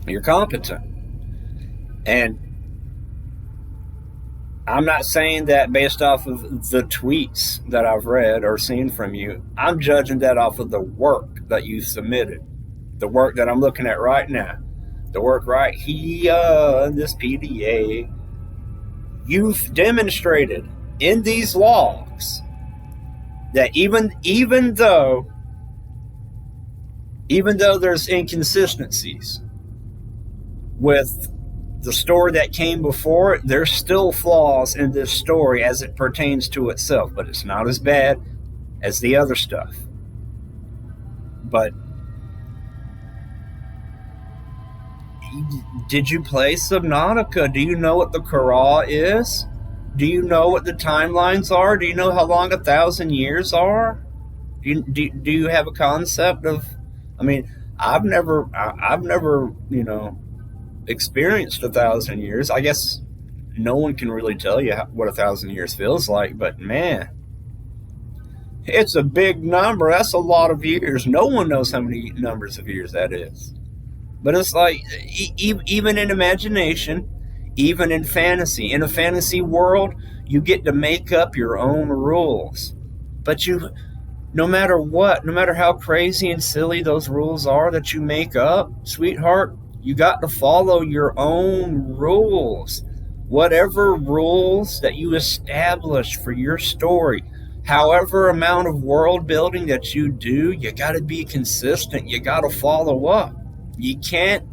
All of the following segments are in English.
You're competent. And I'm not saying that based off of the tweets that I've read or seen from you. I'm judging that off of the work that you submitted. The work that I'm looking at right now. The work right here in this PDA. You've demonstrated in these logs that even though there's inconsistencies with the story that came before it, there's still flaws in this story as it pertains to itself, but it's not as bad as the other stuff. But did you play Subnautica? Do you know what the Kara is? Do you know what the timelines are? Do you know how long 1,000 years are? Do you have a concept of? I mean, I've never experienced 1,000 years. I guess no one can really tell you what 1,000 years feels like, but man, it's a big number. That's a lot of years. No one knows how many numbers of years that is. But it's like, even in imagination, even in fantasy, in a fantasy world, you get to make up your own rules. But no matter what, no matter how crazy and silly those rules are that you make up, sweetheart, you got to follow your own rules. Whatever rules that you establish for your story, however amount of world building that you do, you got to be consistent. You got to follow up. You can't,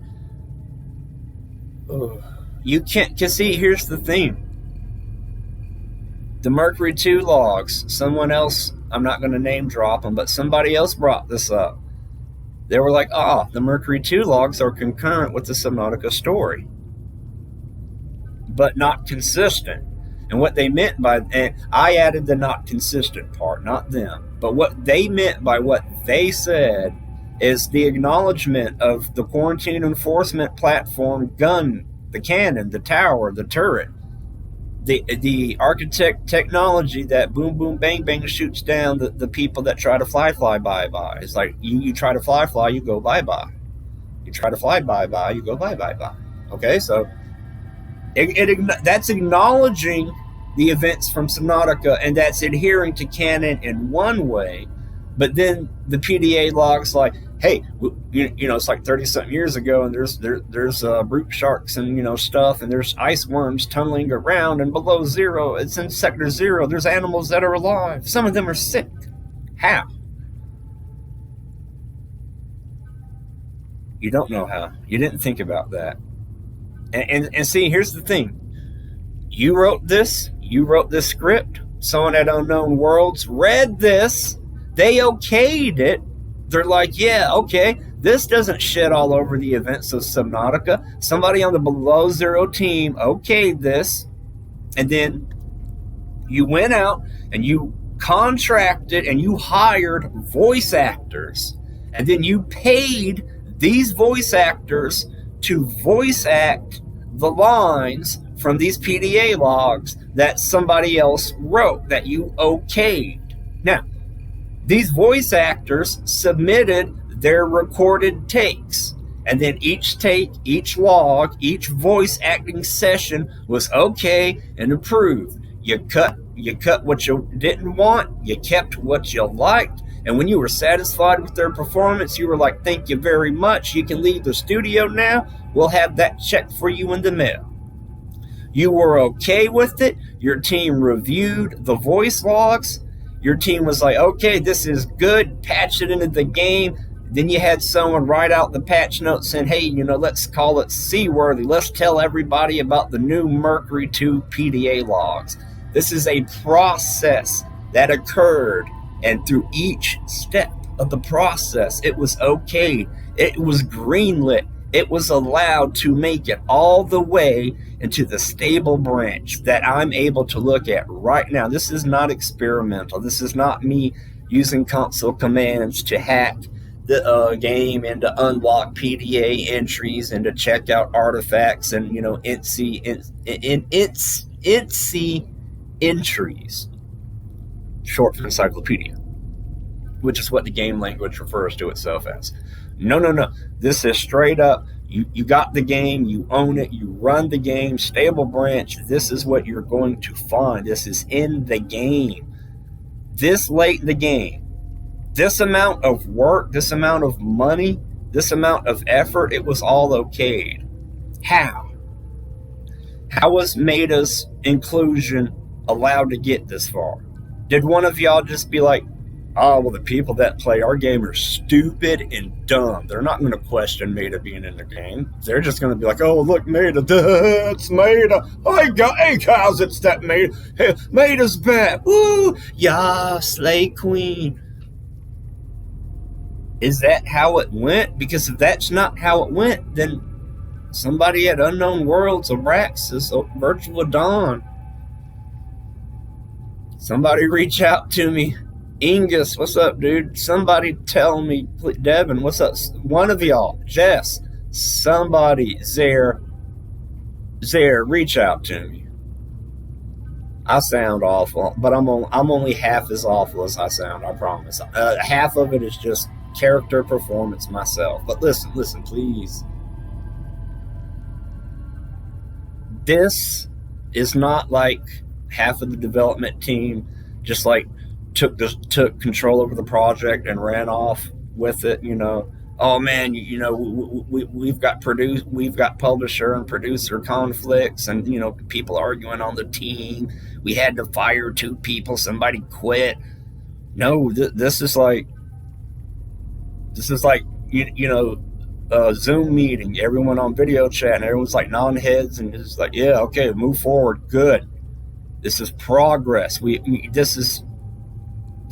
because see, here's the thing. The Mercury 2 logs, someone else, I'm not going to name drop them, but somebody else brought this up. They were like, the Mercury 2 logs are concurrent with the Subnautica story, but not consistent. And what they meant by, and I added the not consistent part, not them, but what they meant by what they said is the acknowledgement of the quarantine enforcement platform gun, the cannon, the tower, the turret, the architect technology that boom, boom, bang, bang shoots down the people that try to fly, bye. It's like you try to fly, you go bye. You try to fly, bye, you go bye. Okay, so that's acknowledging the events from Subnautica, and that's adhering to canon in one way. But then the PDA logs like, hey, it's like 30-something years ago, and there's brute sharks and stuff, and there's ice worms tunneling around, and below zero, it's in sector 0. There's animals that are alive. Some of them are sick. How? You don't know how. You didn't think about that. And see, here's the thing. You wrote this script. Someone at Unknown Worlds read this. They okayed it. They're like, yeah, okay, this doesn't shit all over the events of Subnautica. Somebody on the below zero team okayed this. And then you went out and you contracted and you hired voice actors. And then you paid these voice actors to voice act the lines from these PDA logs that somebody else wrote, that you okayed. Now, these voice actors submitted their recorded takes, and then each take, each log, each voice acting session was okay and approved. You cut what you didn't want, you kept what you liked, and when you were satisfied with their performance, you were like, thank you very much, you can leave the studio now, we'll have that check for you in the mail. You were okay with it, your team reviewed the voice logs, your team was like, okay, this is good, patch it into the game. Then you had someone write out the patch notes saying, hey, let's call it seaworthy. Let's tell everybody about the new Mercury 2 PDA logs. This is a process that occurred, and through each step of the process, it was okay. It was greenlit. It was allowed to make it all the way into the stable branch that I'm able to look at right now. This is not experimental. This is not me using console commands to hack the game and to unlock PDA entries and to check out artifacts and, INSI entries, short for encyclopedia, which is what the game language refers to itself as. No, no, no. This is straight up. You got the game, you own it, you run the game, stable branch. This is what you're going to find. This is in the game. This late in the game, this amount of work, this amount of money, this amount of effort, it was all okayed. How? How was Meta's inclusion allowed to get this far? Did one of y'all just be like, oh, well, the people that play our game are stupid and dumb. They're not going to question Meta being in the game. They're just going to be like, oh, look, Meta, it's Meta. Hey, guys, it's that Meta. Hey, Meta's back. Woo, yeah, Slay Queen. Is that how it went? Because if that's not how it went, then somebody at Unknown Worlds, Abraxas, Virtual Dawn, somebody reach out to me. Ingus, what's up, dude? Somebody tell me, Devin, what's up? One of y'all, Jess, somebody, Zare, reach out to me. I sound awful, but I'm only half as awful as I sound, I promise. Half of it is just character performance myself. But listen, please. This is not like half of the development team just like took control over the project and ran off with it. Oh man, we've got publisher and producer conflicts, and people arguing on the team. We had to fire 2 people. Somebody quit. No, this is like a Zoom meeting. Everyone on video chat, and everyone's like nodding heads and just like, yeah, okay, move forward. Good. This is progress.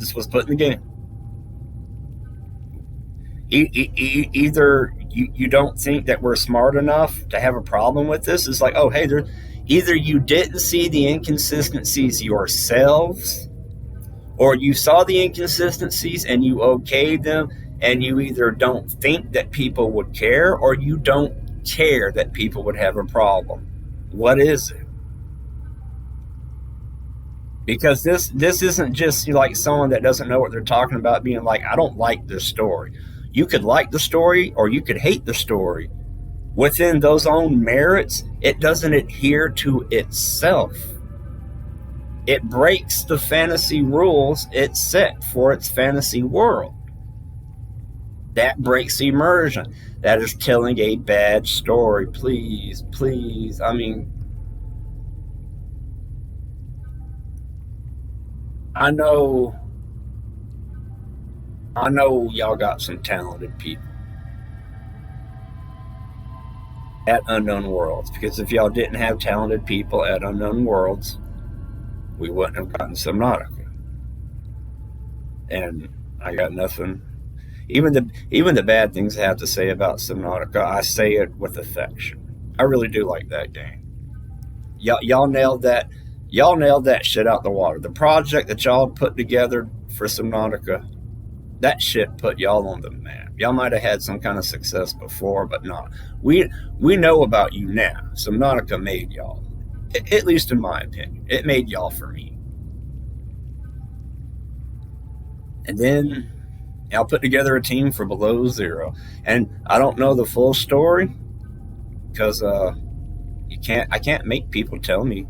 This was put in the game. Either you don't think that we're smart enough to have a problem with this. It's like, oh, hey, either you didn't see the inconsistencies yourselves, or you saw the inconsistencies and you okayed them, and you either don't think that people would care, or you don't care that people would have a problem. What is it? Because this isn't just like someone that doesn't know what they're talking about being like, I don't like this story. You could like the story or you could hate the story. Within those own merits, it doesn't adhere to itself. It breaks the fantasy rules it set for its fantasy world. That breaks immersion. That is telling a bad story. Please. I know y'all got some talented people at Unknown Worlds, because if y'all didn't have talented people at Unknown Worlds, we wouldn't have gotten Subnautica. And I got nothing. Even the bad things I have to say about Subnautica, I say it with affection. I really do like that game. Y'all nailed that. Y'all nailed that shit out the water. The project that y'all put together for Subnautica, that shit put y'all on the map. Y'all might have had some kind of success before, but not. We know about you now. Subnautica made y'all. At least in my opinion. It made y'all for me. And then y'all put together a team for Below Zero. And I don't know the full story, because I can't make people tell me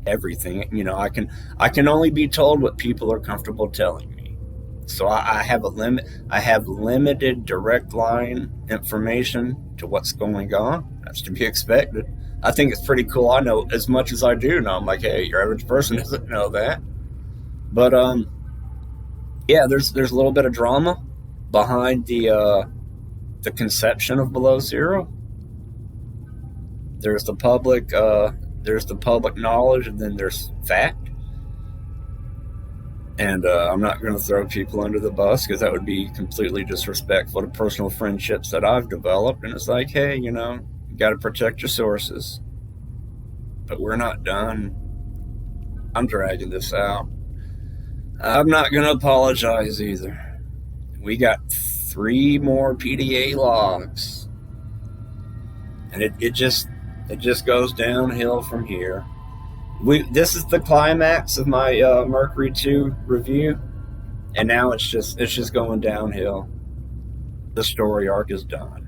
everything. I can only be told what people are comfortable telling me. So I have limited direct line information to what's going on. That's to be expected. I think it's pretty cool. I know as much as I do know. I'm like, hey, your average person doesn't know that. But yeah, there's a little bit of drama behind the conception of Below Zero. There's the public knowledge, and then there's fact. And I'm not going to throw people under the bus, because that would be completely disrespectful to personal friendships that I've developed. And it's like, hey, you got to protect your sources. But we're not done. I'm dragging this out. I'm not going to apologize either. We got 3 more PDA logs. And it just goes downhill from here. This is the climax of my Mercury 2 review, and now it's just going downhill. The story arc is done.